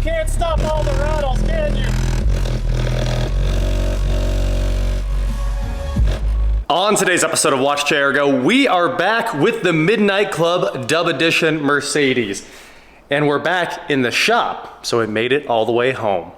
can't stop all the rattles, can you? On today's episode of WatchJRGo, we are back with the Midnight Club Dub Edition Mercedes. And we're back in the shop, so it made it all the way home.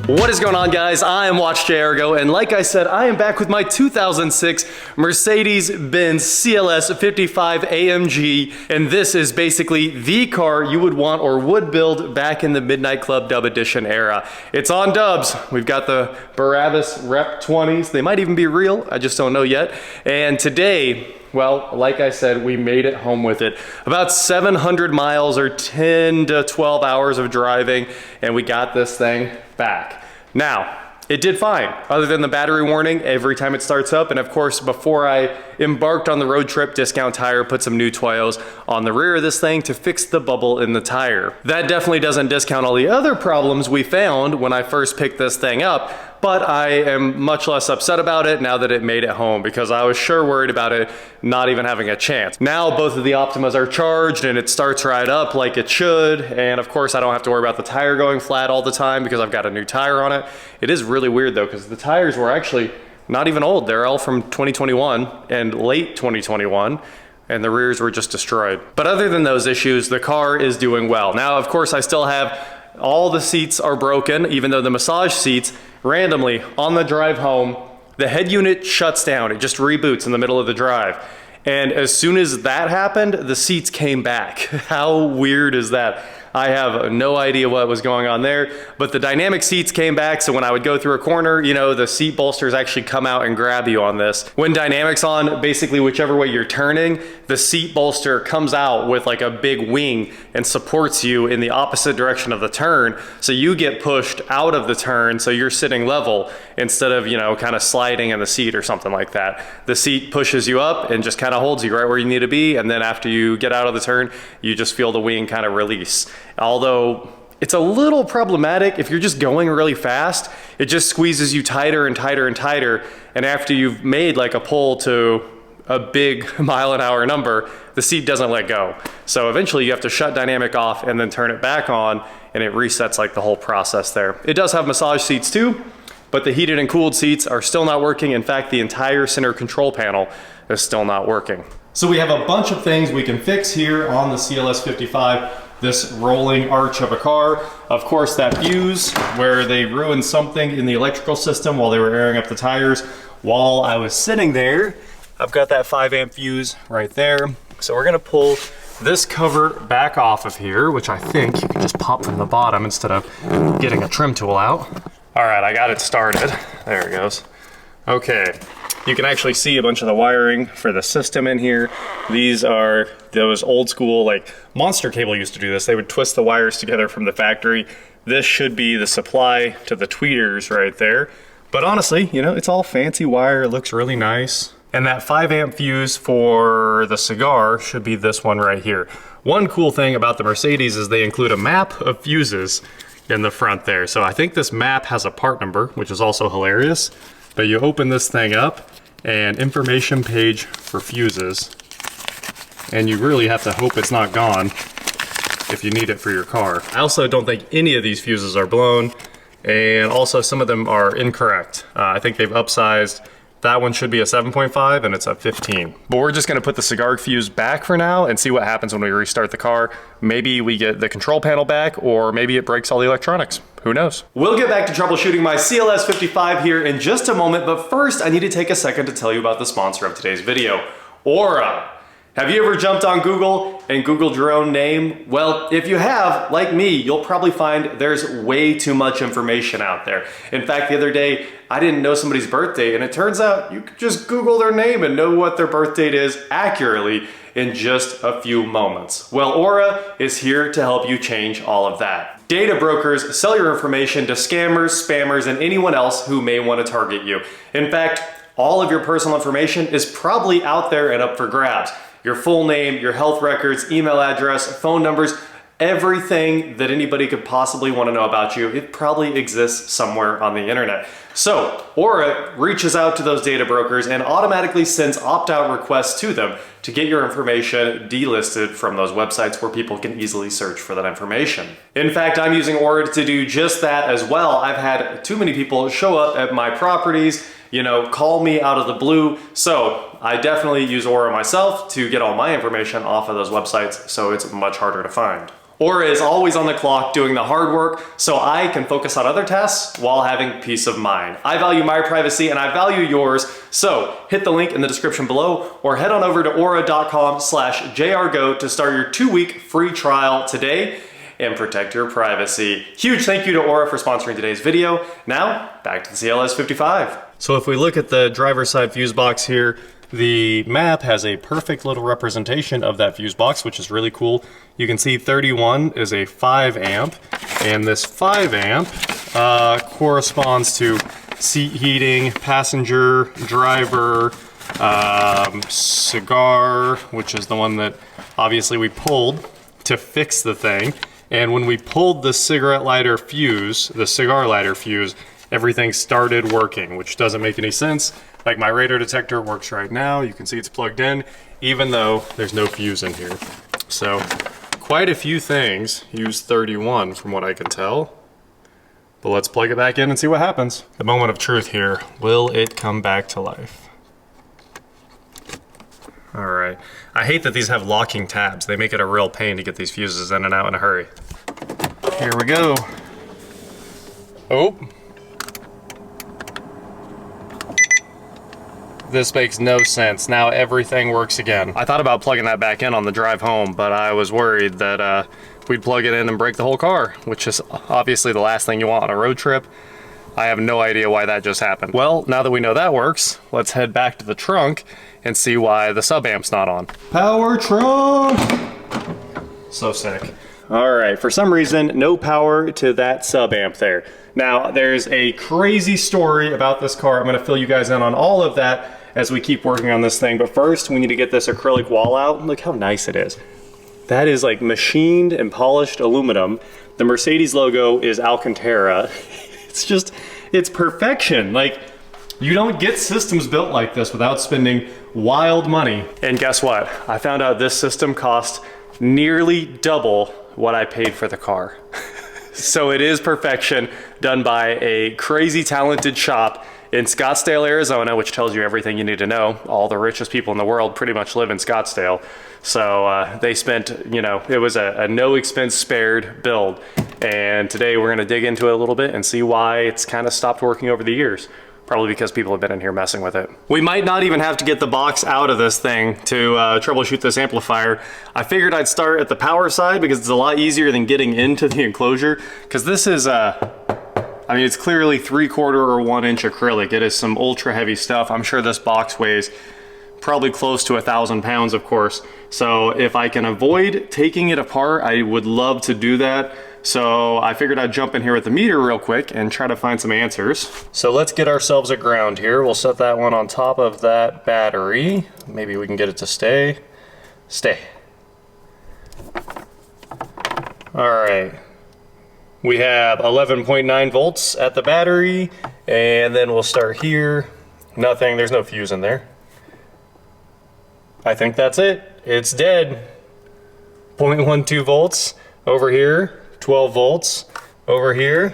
What is going on, guys? I am WatchJRGo, and like I said, I am back with my 2006 Mercedes-Benz CLS55 AMG, and this is basically the car you would want or would build back in the Midnight Club Dub Edition era. It's on dubs. We've got the Brabus Rep 20s. They might even be real. I just don't know yet. And today, well, like I said, we made it home with it. About 700 miles or 10 to 12 hours of driving, and we got this thing back. Now, it did fine, other than the battery warning every time it starts up. And of course, before I embarked on the road trip, Discount Tire put some new Toyos on the rear of this thing to fix the bubble in the tire. That definitely doesn't discount all the other problems we found when I first picked this thing up, but I am much less upset about it now that it made it home, because I was sure worried about it not even having a chance. Now both of the Optimas are charged and it starts right up like it should, and of course I don't have to worry about the tire going flat all the time because I've got a new tire on it. It is really weird though, because the tires were actually not even old. They're all from 2021 and late 2021. And the rears were just destroyed. But other than those issues, the car is doing well. Now, of course, I still have all the seats are broken, even though the massage seats, randomly on the drive home, the head unit shuts down. It just reboots in the middle of the drive. And as soon as that happened, the seats came back. How weird is that? I have no idea what was going on there, but the dynamic seats came back, so when I would go through a corner, you know, the seat bolsters actually come out and grab you on this. When dynamic's on, basically whichever way you're turning, the seat bolster comes out with like a big wing and supports you in the opposite direction of the turn, so you get pushed out of the turn, so you're sitting level instead of, you know, kind of sliding in the seat or something like that. The seat pushes you up and just kind of holds you right where you need to be, and then after you get out of the turn, you just feel the wing kind of release. Although it's a little problematic if you're just going really fast, it just squeezes you tighter and tighter and tighter. And after you've made like a pull to a big mile-an-hour number, the seat doesn't let go. So eventually you have to shut dynamic off and then turn it back on, and it resets like the whole process there. It does have massage seats too, but the heated and cooled seats are still not working. In fact, the entire center control panel is still not working. So we have a bunch of things we can fix here on the CLS55. This rolling arch of a car. Of course, that fuse where they ruined something in the electrical system while they were airing up the tires. While I was sitting there, I've got that 5 amp fuse right there. So we're gonna pull this cover back off of here, which I think you can just pop from the bottom instead of getting a trim tool out. All right, I got it started. There it goes. Okay. You can actually see a bunch of the wiring for the system in here. These are those old school, like Monster Cable used to do this. They would twist the wires together from the factory. This should be the supply to the tweeters right there. But honestly, you know, it's all fancy wire. It looks really nice. And that 5 amp fuse for the cigar should be this one right here. One cool thing about the Mercedes is they include a map of fuses in the front there. So I think this map has a part number, which is also hilarious. But you open this thing up, and information page for fuses, and you really have to hope it's not gone if you need it for your car. I also don't think any of these fuses are blown, and also some of them are incorrect. I think they've upsized. That one should be a 7.5 and it's a 15. But we're just gonna put the cigar fuse back for now and see what happens when we restart the car. Maybe we get the control panel back, or maybe it breaks all the electronics. Who knows? We'll get back to troubleshooting my CLS55 here in just a moment, but first I need to take a second to tell you about the sponsor of today's video, Aura. Have you ever jumped on Google and Googled your own name? Well, if you have, like me, you'll probably find there's way too much information out there. In fact, the other day, I didn't know somebody's birthday, and it turns out you could just Google their name and know what their birth date is accurately in just a few moments. Well, Aura is here to help you change all of that. Data brokers sell your information to scammers, spammers, and anyone else who may want to target you. In fact, all of your personal information is probably out there and up for grabs. Your full name, your health records, email address, phone numbers, Everything that anybody could possibly want to know about you, it probably exists somewhere on the internet. So Aura reaches out to those data brokers and automatically sends opt-out requests to them to get your information delisted from those websites where people can easily search for that information. In fact, I'm using Aura to do just that as well. I've had too many people show up at my properties, you know, call me out of the blue. So I definitely use Aura myself to get all my information off of those websites, so it's much harder to find. Aura is always on the clock doing the hard work, so I can focus on other tasks while having peace of mind. I value my privacy and I value yours, so hit the link in the description below or head on over to aura.com/JRGo to start your 2-week free trial today and protect your privacy. Huge thank you to Aura for sponsoring today's video. Now, back to the CLS55. So if we look at the driver's side fuse box here, the map has a perfect little representation of that fuse box, which is really cool. You can see 31 is a 5 amp, and this 5 amp corresponds to seat heating, passenger, driver, cigar, which is the one that obviously we pulled to fix the thing. And when we pulled the cigarette lighter fuse, the cigar lighter fuse, everything started working, which doesn't make any sense. Like my radar detector works right now. You can see it's plugged in, even though there's no fuse in here. So quite a few things use 31 from what I can tell. But let's plug it back in and see what happens. The moment of truth here. Will it come back to life? All right. I hate that these have locking tabs. They make it a real pain to get these fuses in and out in a hurry. Here we go. Oh. This makes no sense. Now everything works again. I thought about plugging that back in on the drive home, but I was worried that we'd plug it in and break the whole car, which is obviously the last thing you want on a road trip. I have no idea why that just happened. Well, now that we know that works, let's head back to the trunk and see why the sub amp's not on. Power trunk! So sick. All right, for some reason, no power to that sub amp there. Now, there's a crazy story about this car. I'm gonna fill you guys in on all of that as we keep working on this thing. But first, we need to get this acrylic wall out. Look how nice it is. That is like machined and polished aluminum. The Mercedes logo is Alcantara. It's just, it's perfection. Like, you don't get systems built like this without spending wild money. And guess what? I found out this system cost nearly double what I paid for the car. So it is perfection, done by a crazy talented shop in Scottsdale, Arizona, which tells you everything you need to know. All the richest people in the world pretty much live in Scottsdale. So they spent, you know, it was a no expense spared build. And today we're gonna dig into it a little bit and see why it's kind of stopped working over the years. Probably because people have been in here messing with it. We might not even have to get the box out of this thing to troubleshoot this amplifier. I figured I'd start at the power side because it's a lot easier than getting into the enclosure. Because this is, I mean, it's clearly 3/4 or 1 inch acrylic. It is some ultra heavy stuff. I'm sure this box weighs probably close to 1,000 pounds, of course. So if I can avoid taking it apart, I would love to do that. So I figured I'd jump in here with the meter real quick and try to find some answers. So let's get ourselves a ground here. We'll set that one on top of that battery. Maybe we can get it to stay. Stay. All right. We have 11.9 volts at the battery, and then we'll start here. Nothing, there's no fuse in there. I think that's it. It's dead. 0.12 volts over here. 12 volts over here,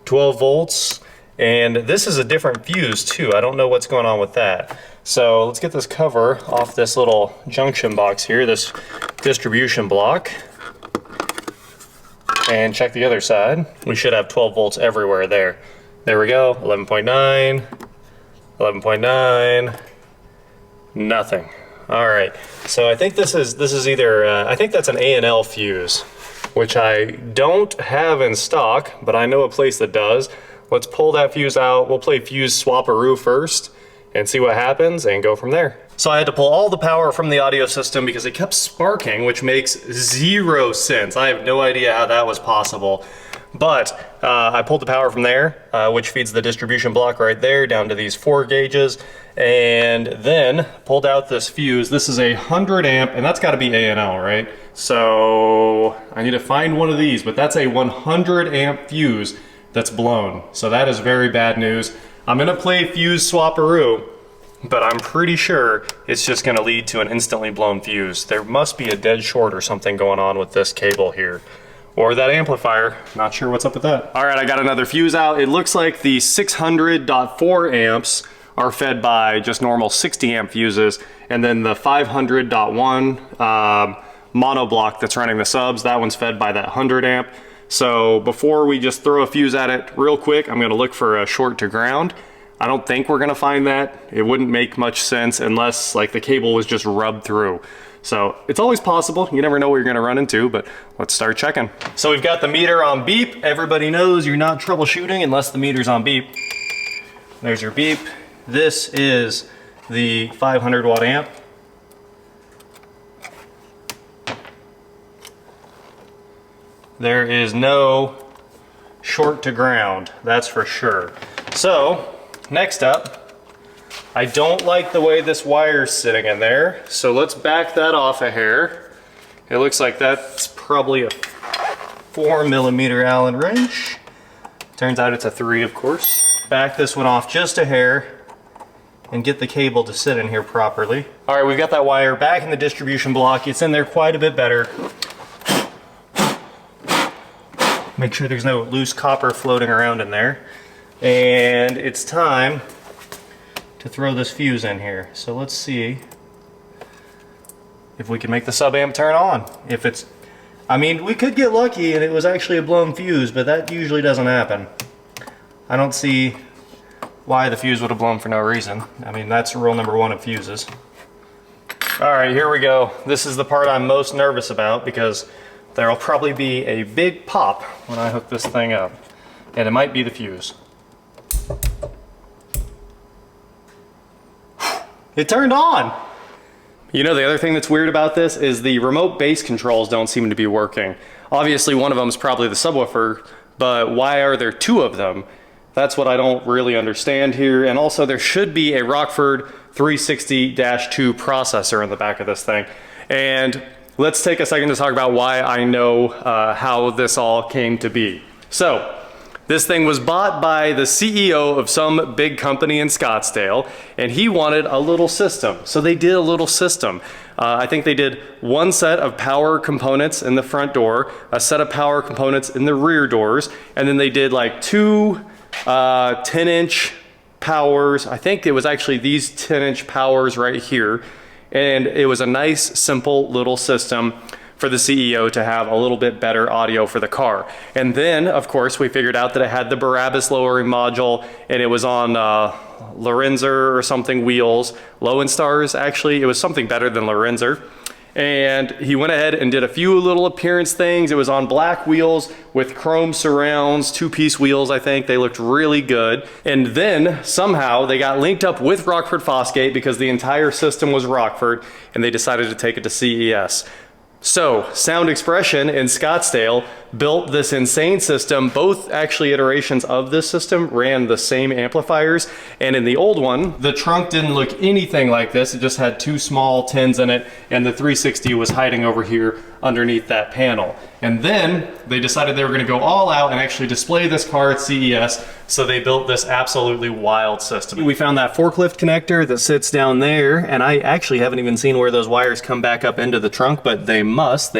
12 volts, and this is a different fuse too. I don't know what's going on with that. So let's get this cover off this little junction box here, this distribution block, and check the other side. We should have 12 volts everywhere there. There we go, 11.9, 11.9, nothing. All right, so I think this is either, I think that's an A&L fuse, which I don't have in stock, but I know a place that does. Let's pull that fuse out. We'll play fuse swap-a-roo first and see what happens and go from there. So I had to pull all the power from the audio system because it kept sparking, which makes 0 sense. I have no idea how that was possible. But I pulled the power from there, which feeds the distribution block right there down to these 4 gauges, and then pulled out this fuse. This is a 100 amp, and that's gotta be A&L, right? So I need to find one of these, but that's a 100 amp fuse that's blown. So that is very bad news. I'm gonna play fuse swapperoo, but I'm pretty sure it's just gonna lead to an instantly blown fuse. There must be a dead short or something going on with this cable here. Or that amplifier, not sure what's up with that. All right, I got another fuse out. It looks like the 600.4 amps are fed by just normal 60 amp fuses, and then the 500.1 mono block that's running the subs, that one's fed by that 100 amp. So before we just throw a fuse at it real quick, I'm gonna look for a short to ground. I don't think we're gonna find that. It wouldn't make much sense unless like the cable was just rubbed through. So it's always possible. You never know what you're gonna run into, but let's start checking. So we've got the meter on beep. Everybody knows you're not troubleshooting unless the meter's on beep. There's your beep. This is the 500 watt amp. There is no short to ground, that's for sure. So, next up, I don't like the way this wire's sitting in there, so let's back that off a hair. It looks like that's probably a 4mm Allen wrench. Turns out it's a 3, of course. Back this one off just a hair and get the cable to sit in here properly. All right, we've got that wire back in the distribution block. It's in there quite a bit better. Make sure there's no loose copper floating around in there. And it's time to throw this fuse in here. So let's see if we can make the sub amp turn on. If it's, I mean, we could get lucky and it was actually a blown fuse, but that usually doesn't happen. I don't see why the fuse would have blown for no reason. I mean, that's rule number 1 of fuses. All right, here we go. This is the part I'm most nervous about because there'll probably be a big pop when I hook this thing up. And it might be the fuse. It turned on! You know, the other thing that's weird about this is the remote bass controls don't seem to be working. Obviously one of them is probably the subwoofer, but why are there 2 of them? That's what I don't really understand here. And also there should be a Rockford 360-2 processor in the back of this thing. And let's take a second to talk about why I know how this all came to be. So, this thing was bought by the CEO of some big company in Scottsdale, and he wanted a little system. So they did a little system. I think they did 1 set of power components in the front door, a set of power components in the rear doors, and then they did like 2 10-inch powers. I think it was actually these 10-inch powers right here. And it was a nice, simple little system for the CEO to have a little bit better audio for the car. And then, of course, we figured out that it had the Brabus lowering module, and it was on Lorenzer or something wheels. Lowenstars, actually. It was something better than Lorenzer. And he went ahead and did a few little appearance things. It was on black wheels with chrome surrounds, 2-piece wheels, I think. They looked really good. And then somehow they got linked up with Rockford Fosgate because the entire system was Rockford, and they decided to take it to CES. So, Sound Expression in Scottsdale built this insane system. Both actually iterations of this system ran the same amplifiers, and in the old one, the trunk didn't look anything like this. It just had 2 small 10s in it, and the 360 was hiding over here underneath that panel. And then they decided they were gonna go all out and actually display this car at CES, so they built this absolutely wild system. We found that forklift connector that sits down there, and I actually haven't even seen where those wires come back up into the trunk, but they must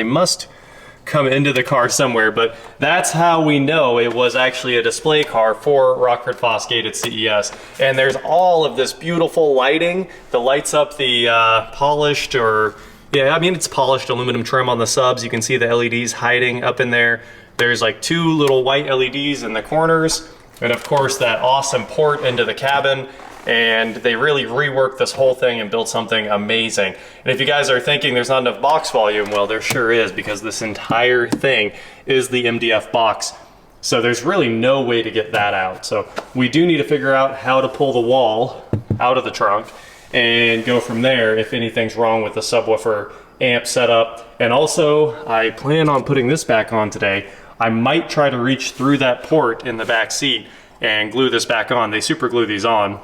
come into the car somewhere. But that's how we know it was actually a display car for Rockford Fosgate at CES. And there's all of this beautiful lighting that lights up the polished, or yeah, I mean it's polished aluminum trim on the subs. You can see the LEDs hiding up in there. There's like 2 little white LEDs in the corners, and of course that awesome port into the cabin. And they really reworked this whole thing and built something amazing. And if you guys are thinking there's not enough box volume, well, there sure is, because this entire thing is the MDF box. So there's really no way to get that out. So we do need to figure out how to pull the wall out of the trunk and go from there if anything's wrong with the subwoofer amp setup. And also, I plan on putting this back on today. I might try to reach through that port in the back seat and glue this back on. They super glue these on.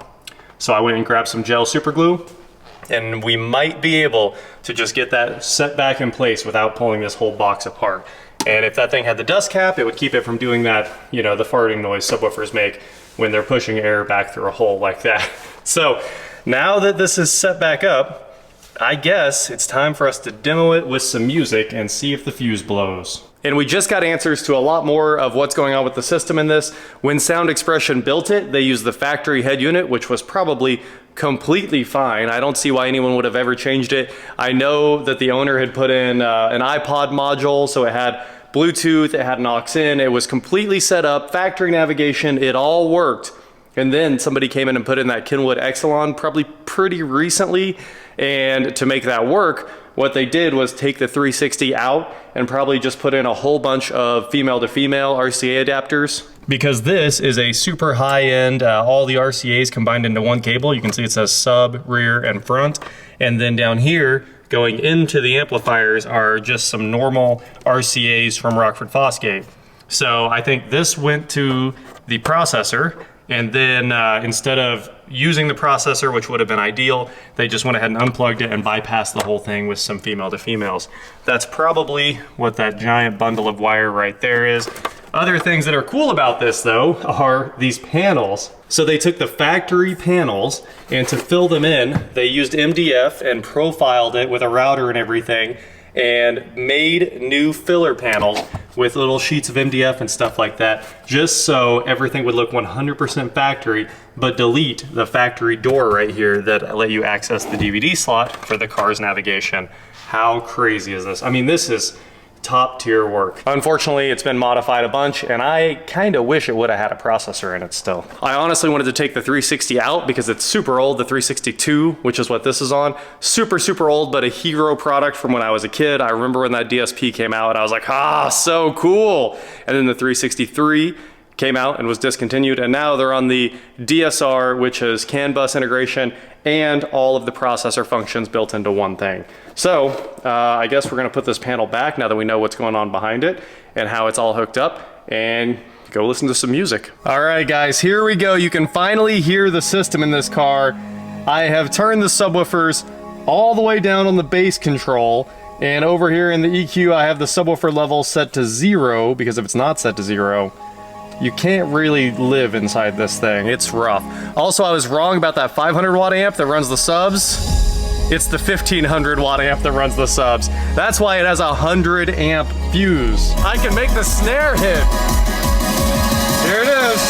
So I went and grabbed some gel super glue, and we might be able to just get that set back in place without pulling this whole box apart. And if that thing had the dust cap, it would keep it from doing that, you know, the farting noise subwoofers make when they're pushing air back through a hole like that. So now that this is set back up, I guess it's time for us to demo it with some music and see if the fuse blows. And we just got answers to a lot more of what's going on with the system in this. When Sound Expression built it, they used the factory head unit, which was probably completely fine. I don't see why anyone would have ever changed it. I know that the owner had put in an iPod module, so it had Bluetooth, it had an aux in, it was completely set up, factory navigation, it all worked. And then somebody came in and put in that Kenwood Exelon probably pretty recently, and to make that work, what they did was take the 360 out and probably just put in a whole bunch of female to female RCA adapters. Because this is a super high end, all the RCAs combined into one cable. You can see it says sub, rear, and front. And then down here, going into the amplifiers are just some normal RCAs from Rockford Fosgate. So I think this went to the processor, and then instead of using the processor, which would have been ideal, they just went ahead and unplugged it and bypassed the whole thing with some female to females. That's probably what that giant bundle of wire right there is. Other things that are cool about this though are these panels. So they took the factory panels, and to fill them in, they used MDF and profiled it with a router and everything, and made new filler panels with little sheets of MDF and stuff like that, just so everything would look 100% factory, but delete the factory door right here that let you access the DVD slot for the car's navigation. How crazy is this? I mean, this is top tier work. Unfortunately, it's been modified a bunch, and I kind of wish it would have had a processor in it still. I honestly wanted to take the 360 out because it's super old, the 362, which is what this is on. Super, super old, but a hero product from when I was a kid. I remember when that DSP came out, and I was like, ah, so cool. And then the 363 came out and was discontinued, and now they're on the DSR, which is CAN bus integration and all of the processor functions built into one thing. So I guess we're gonna put this panel back now that we know what's going on behind it and how it's all hooked up, and go listen to some music. All right guys, here we go. You can finally hear the system in this car. I have turned the subwoofers all the way down on the bass control, and over here in the EQ I have the subwoofer level set to 0, because if it's not set to 0, you can't really live inside this thing. It's rough. Also, I was wrong about that 500 watt amp that runs the subs. It's the 1500 watt amp that runs the subs. That's why it has a 100 amp fuse. I can make the snare hit. Here it is.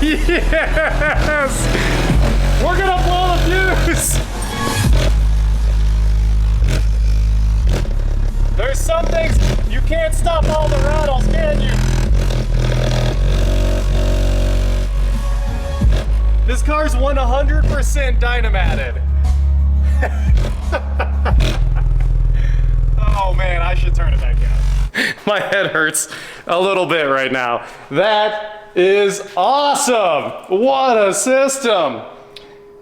Yes! We're gonna blow the fuse! There's some things you can't stop all the rattles, can you? This car's 100% dynamated. Oh man, I should turn it back down. My head hurts a little bit right now. That is awesome. What a system.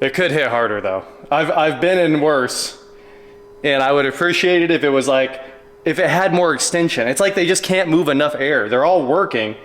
It could hit harder though. I've been in worse, and I would appreciate it if it was like, if it had more extension. It's like they just can't move enough air. They're all working,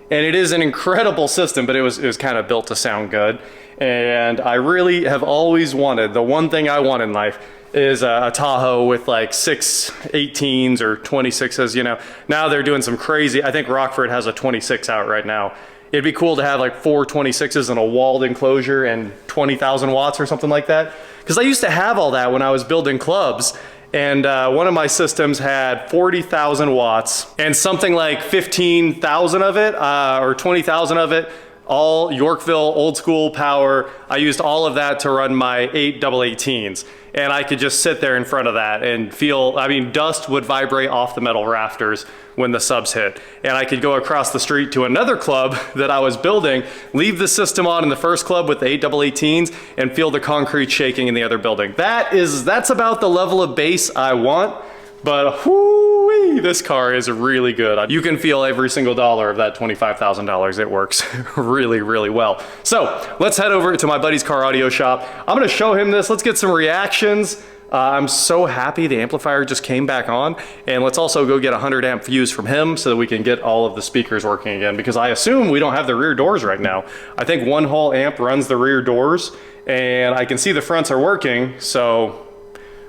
and it is an incredible system, but it was kind of built to sound good. And I really have always wanted, the one thing I want in life is a Tahoe with like 6 18s or 26s, you know. Now they're doing some crazy, I think Rockford has a 26 out right now. It'd be cool to have like 4 26s in a walled enclosure and 20,000 watts or something like that. Because I used to have all that when I was building clubs. And one of my systems had 40,000 watts, and something like 15,000 of it, or 20,000 of it, all Yorkville old school power. I used all of that to run my 8 18s. And I could just sit there in front of that and feel, I mean, dust would vibrate off the metal rafters when the subs hit. And I could go across the street to another club that I was building, leave the system on in the first club with the 8 18s, and feel the concrete shaking in the other building. That's about the level of bass I want, but whoo-wee, this car is really good. You can feel every single dollar of that $25,000. It works really, really well. So let's head over to my buddy's car audio shop. I'm gonna show him this. Let's get some reactions I'm so happy the amplifier just came back on. And let's also go get a 100 amp fuse from him so that we can get all of the speakers working again, because I assume we don't have the rear doors right now. I think one whole amp runs the rear doors, and I can see the fronts are working, so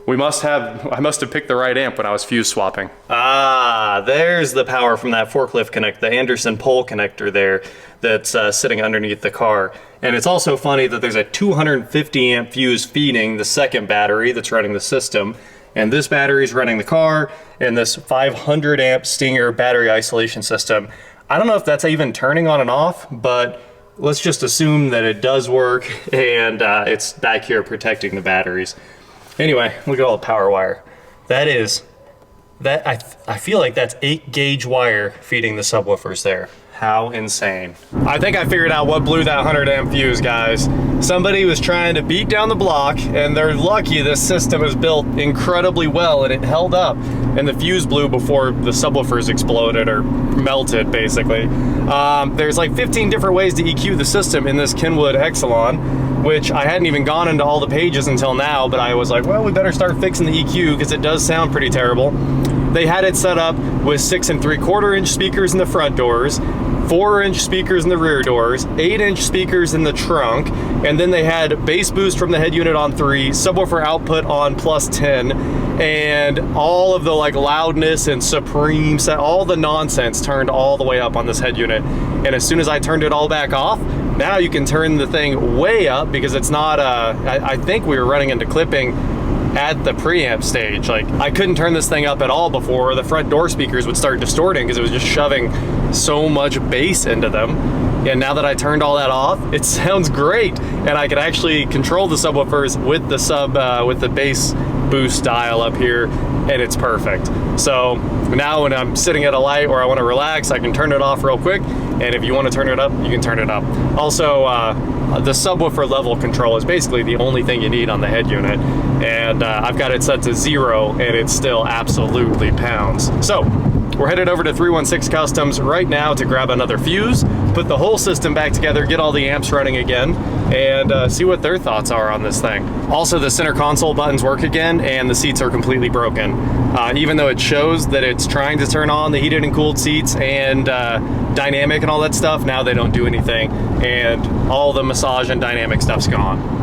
I must have picked the right amp when I was fuse swapping. Ah, there's the power from that forklift connector, the Anderson pole connector there that's sitting underneath the car. And it's also funny that there's a 250 amp fuse feeding the second battery that's running the system. And this battery is running the car, and this 500 amp Stinger battery isolation system. I don't know if that's even turning on and off, but let's just assume that it does work, and it's back here protecting the batteries. Anyway, look at all the power wire. I feel like that's 8 gauge wire feeding the subwoofers there. How insane. I think I figured out what blew that 100 amp fuse, guys. Somebody was trying to beat down the block, and they're lucky this system is built incredibly well and it held up, and the fuse blew before the subwoofers exploded or melted, basically. There's like 15 different ways to EQ the system in this Kenwood Exelon, which I hadn't even gone into all the pages until now, but I was like, well, we better start fixing the EQ because it does sound pretty terrible. They had it set up with 6 3/4 inch speakers in the front doors, 4-inch speakers in the rear doors, 8-inch speakers in the trunk, and then they had bass boost from the head unit on 3, subwoofer output on +10, and all of the like loudness and supreme set, all the nonsense turned all the way up on this head unit. And as soon as I turned it all back off, now you can turn the thing way up because it's not, I think we were running into clipping at the preamp stage. Like, I couldn't turn this thing up at all before. The front door speakers would start distorting because it was just shoving so much bass into them. And now that I turned all that off, it sounds great. And I can actually control the subwoofers with the with the bass boost dial up here, and it's perfect. So now when I'm sitting at a light or I want to relax, I can turn it off real quick. And if you want to turn it up, you can turn it up. Also, the subwoofer level control is basically the only thing you need on the head unit. And I've got it set to 0, and it still absolutely pounds. So we're headed over to 316 Customs right now to grab another fuse, put the whole system back together, get all the amps running again, and see what their thoughts are on this thing. Also, the center console buttons work again, and the seats are completely broken. Even though it shows that it's trying to turn on the heated and cooled seats and dynamic and all that stuff, now they don't do anything, and all the massage and dynamic stuff's gone.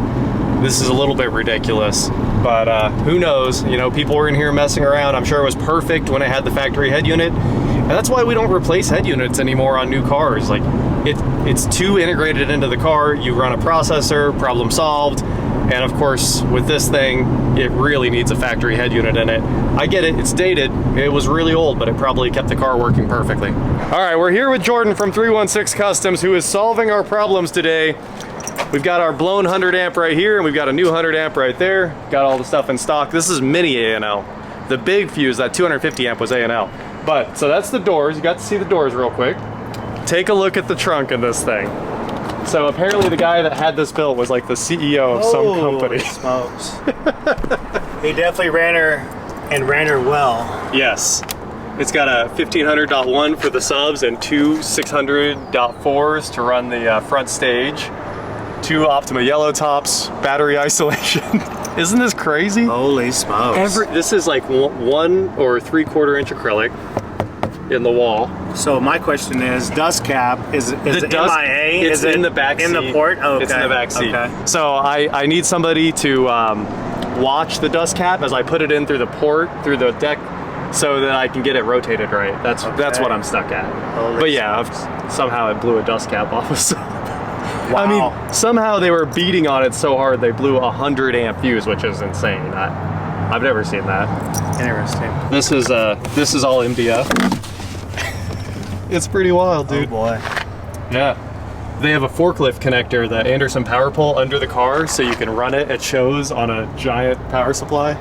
This is a little bit ridiculous, but who knows? You know, people were in here messing around. I'm sure it was perfect when I had the factory head unit, and that's why we don't replace head units anymore on new cars. Like, it's too integrated into the car. You run a processor, problem solved. And of course, with this thing, it really needs a factory head unit in it. I get it, it's dated. It was really old, but it probably kept the car working perfectly. All right, we're here with Jordan from 316 Customs, who is solving our problems today. We've got our blown 100 amp right here, and we've got a new 100 amp right there. Got all the stuff in stock. This is mini A&L. The big fuse, that 250 amp was A&L. But, so that's the doors. You got to see the doors real quick. Take a look at the trunk in this thing. So apparently the guy that had this built was like the CEO of some company. Smokes. He definitely ran her well. Yes. It's got a 1500.1 for the subs and two 600.4s to run the front stage. 2 Optima yellow tops, battery isolation. Isn't this crazy? Holy smokes. This is like 1 or 3/4 inch acrylic in the wall. So my question is, dust cap, is it MIA? It's in the back seat. In the port? Oh, okay. It's in the back seat. Okay. So I need somebody to watch the dust cap as I put it in through the port, through the deck, so that I can get it rotated right. That's what I'm stuck at. Holy but yeah, somehow it blew a dust cap off of some. Wow. I mean, somehow they were beating on it so hard they blew a 100 amp fuse, which is insane. I've never seen that. Interesting. This is all MDF. It's pretty wild, dude. Oh boy. Yeah. They have a forklift connector, the Anderson power pole, under the car, so you can run it at shows on a giant power supply.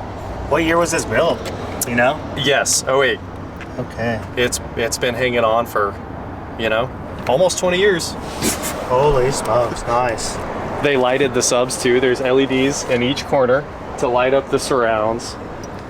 What year was this built? You know? Yes. Oh wait. Okay. It's been hanging on for, you know, almost 20 years. Holy smokes, nice. They lighted the subs too. There's LEDs in each corner to light up the surrounds.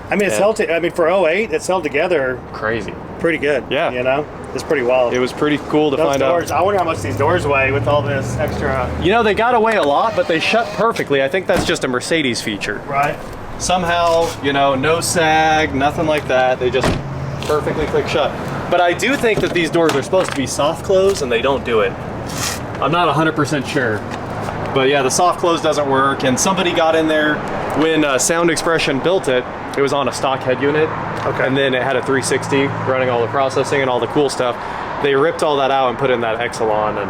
I mean, it's held. I mean, for 08, it's held together. Crazy. Pretty good. Yeah. You know, it's pretty wild. It was pretty cool to find out. I wonder how much these doors weigh with all this extra. You know, they gotta weigh a lot, but they shut perfectly. I think that's just a Mercedes feature. Right. somehow, you know, no sag, nothing like that. They just perfectly click shut. But I do think that these doors are supposed to be soft close and they don't do it. I'm not 100% sure. But yeah, the soft close doesn't work. And somebody got in there when Sound Expression built it. It was on a stock head unit. Okay. And then it had a 360 running all the processing and all the cool stuff. They ripped all that out and put in that Exelon and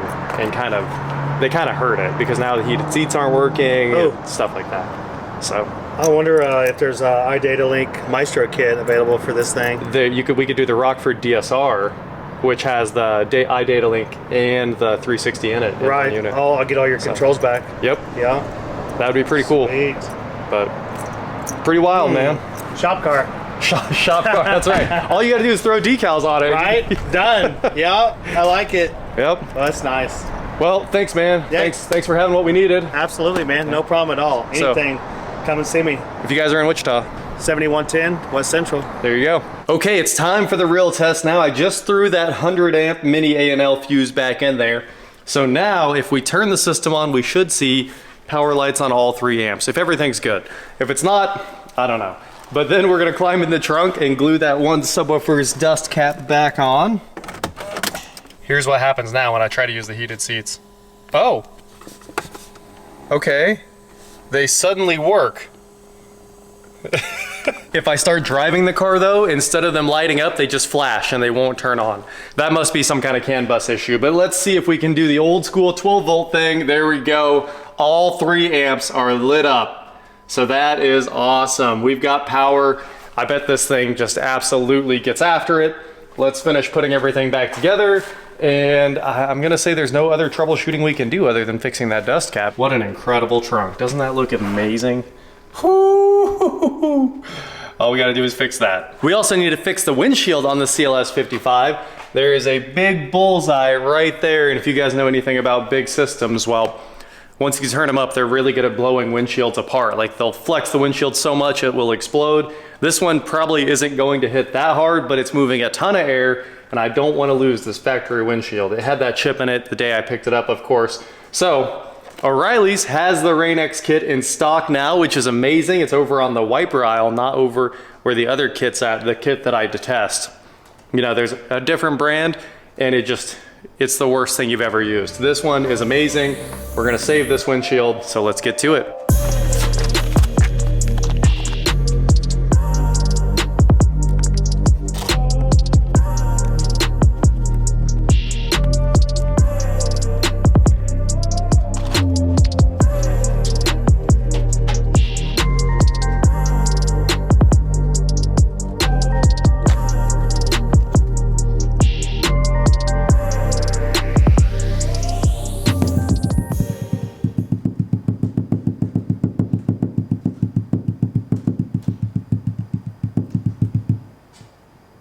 they kind of hurt it because now the heated seats aren't working and stuff like that. So I wonder if there's a iDataLink Maestro kit available for this thing. We could do the Rockford DSR, which has the iDataLink and the 360 in it. Right. Unit. Oh, I'll get all your controls back. Yep. Yeah. That would be pretty cool. Sweet. But pretty wild, man. Shop car. Shop car. That's right. All you got to do is throw decals on it. Right. Done. Yep. I like it. Yep. Well, that's nice. Well, thanks, man. Yeah. Thanks for having what we needed. Absolutely, man. No problem at all. Anything, come and see me. If you guys are in Wichita. 7110 West Central. There you go. Okay, it's time for the real test now. I just threw that 100 amp mini A&L fuse back in there. So now if we turn the system on, we should see power lights on all 3 amps, if everything's good. If it's not, I don't know. But then we're gonna climb in the trunk and glue that one subwoofer's dust cap back on. Here's what happens now when I try to use the heated seats. Oh, okay. They suddenly work. If I start driving the car though, instead of them lighting up, they just flash and they won't turn on. That must be some kind of CAN bus issue, but let's see if we can do the old school 12 volt thing. There we go. All 3 amps are lit up. So that is awesome. We've got power. I bet this thing just absolutely gets after it. Let's finish putting everything back together. And I'm gonna say there's no other troubleshooting we can do other than fixing that dust cap. What an incredible trunk. Doesn't that look amazing? All we gotta do is fix that. We also need to fix the windshield on the CLS55. There is a big bullseye right there, and if you guys know anything about big systems, well, once you turn them up, they're really good at blowing windshields apart. Like they'll flex the windshield so much it will explode. This one probably isn't going to hit that hard, but it's moving a ton of air, and I don't want to lose this factory windshield. It had that chip in it the day I picked it up, of course. So O'Reilly's has the Rain-X kit in stock now, which is amazing. It's over on the wiper aisle, not over where the other kit's at, the kit that I detest. You know, there's a different brand, and it's the worst thing you've ever used. This one is amazing. We're gonna save this windshield, so let's get to it.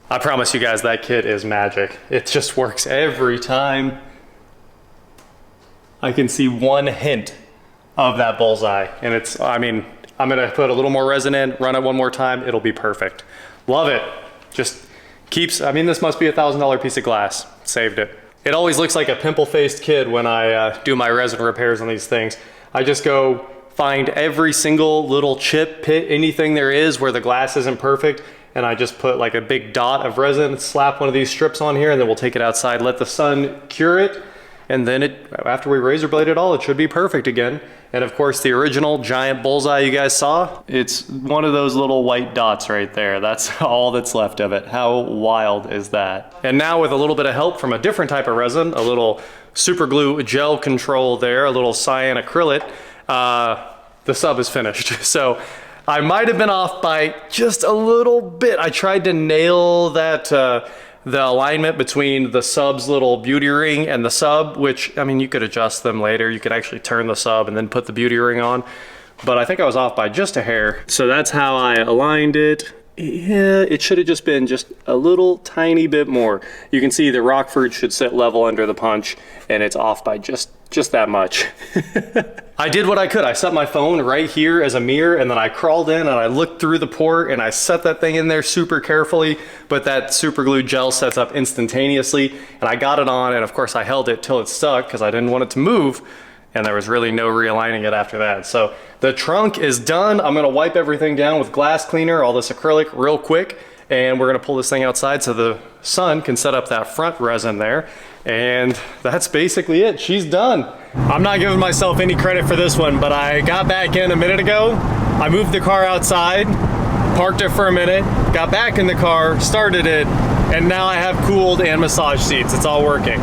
I promise you guys that kit is magic. It just works every time. I can see one hint of that bullseye, and it's, I mean, I'm gonna put a little more resin in, run it one more time, it'll be perfect. Love it. Just keeps, I mean, this must be $1,000 piece of glass. Saved it. It always looks like a pimple-faced kid when I do my resin repairs on these things. I just go find every single little chip, pit, anything there is where the glass isn't perfect, and I just put like a big dot of resin, slap one of these strips on here, and then we'll take it outside, let the sun cure it, and then after we razor blade it all, it should be perfect again. And of course, the original giant bullseye you guys saw, it's one of those little white dots right there. That's all that's left of it. How wild is that? And now with a little bit of help from a different type of resin, a little super glue gel control there, a little cyan acrylic, the sub is finished. So I might have been off by just a little bit. I tried to nail that, the alignment between the sub's little beauty ring and the sub, which, I mean, you could adjust them later. You could actually turn the sub and then put the beauty ring on. But I think I was off by just a hair. So that's how I aligned it. Yeah, it should have just been just a little tiny bit more. You can see the Rockford should sit level under the punch, and it's off by just that much. I did what I could. I set my phone right here as a mirror, and then I crawled in and I looked through the port and I set that thing in there super carefully, but that super glue gel sets up instantaneously, and I got it on, and of course I held it till it stuck because I didn't want it to move. and there was really no realigning it after that. So the trunk is done. I'm gonna wipe everything down with glass cleaner, all this acrylic real quick, and we're gonna pull this thing outside so the sun can set up that front resin there. And that's basically it. She's done. I'm not giving myself any credit for this one, but I got back in a minute ago. I moved the car outside, parked it for a minute, got back in the car, started it, and now I have cooled and massage seats. It's all working.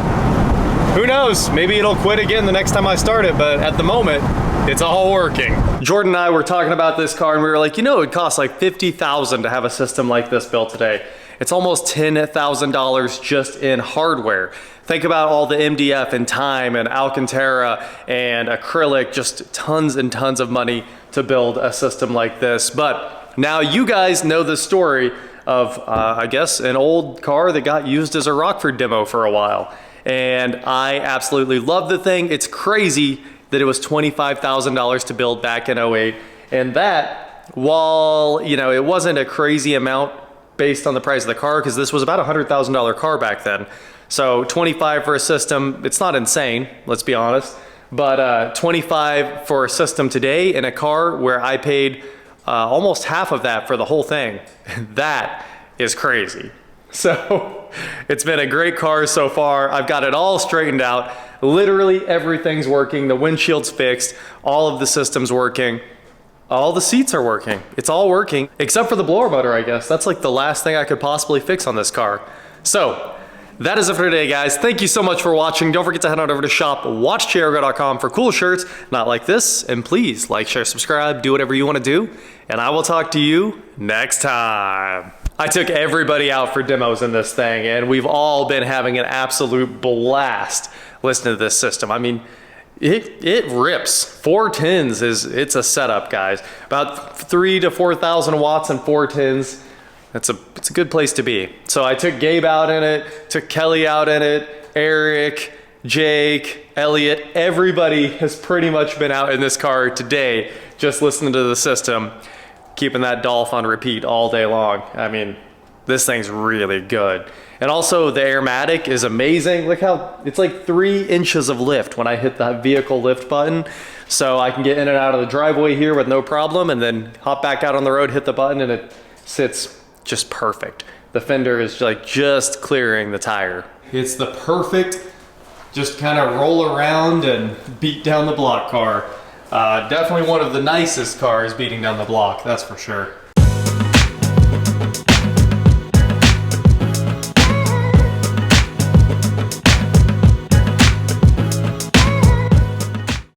Who knows? Maybe it'll quit again the next time I start it, but at the moment, it's all working. Jordan and I were talking about this car and we were like, you know, it costs like $50,000 to have a system like this built today. It's almost $10,000 just in hardware. Think about all the MDF and time and Alcantara and acrylic, just tons and tons of money to build a system like this. But now you guys know the story of, I guess, an old car that got used as a Rockford demo for a while. And I absolutely love the thing. It's crazy that it was $25,000 to build back in '08. And that, while, you know, it wasn't a crazy amount based on the price of the car, because this was about a $100,000 car back then. So 25 for a system, it's not insane, let's be honest. But 25 for a system today in a car where I paid almost half of that for the whole thing, that is crazy. So it's been a great car so far. I've got it all straightened out. Literally everything's working. The windshield's fixed. All of the system's working. All the seats are working. It's all working, except for the blower motor, I guess. That's like the last thing I could possibly fix on this car. So that is it for today, guys. Thank you so much for watching. Don't forget to head on over to shop.WatchJRGo.com for cool shirts, not like this. And please like, share, subscribe, do whatever you want to do. And I will talk to you next time. I took everybody out for demos in this thing, and we've all been having an absolute blast listening to this system. I mean, it rips. 410s it's a setup, guys. About 3,000 to 4,000 watts and 410s. It's a good place to be. So I took Gabe out in it, took Kelly out in it, Eric, Jake, Elliot. Everybody has pretty much been out in this car today, just listening to the system, keeping that Dolph on repeat all day long. I mean, this thing's really good. And also the Airmatic is amazing. Look how it's like 3 inches of lift when I hit the vehicle lift button. So I can get in and out of the driveway here with no problem, and then hop back out on the road, hit the button, and it sits just perfect. The fender is like just clearing the tire. It's the perfect, just kind of roll around and beat down the block car. Definitely one of the nicest cars beating down the block, that's for sure.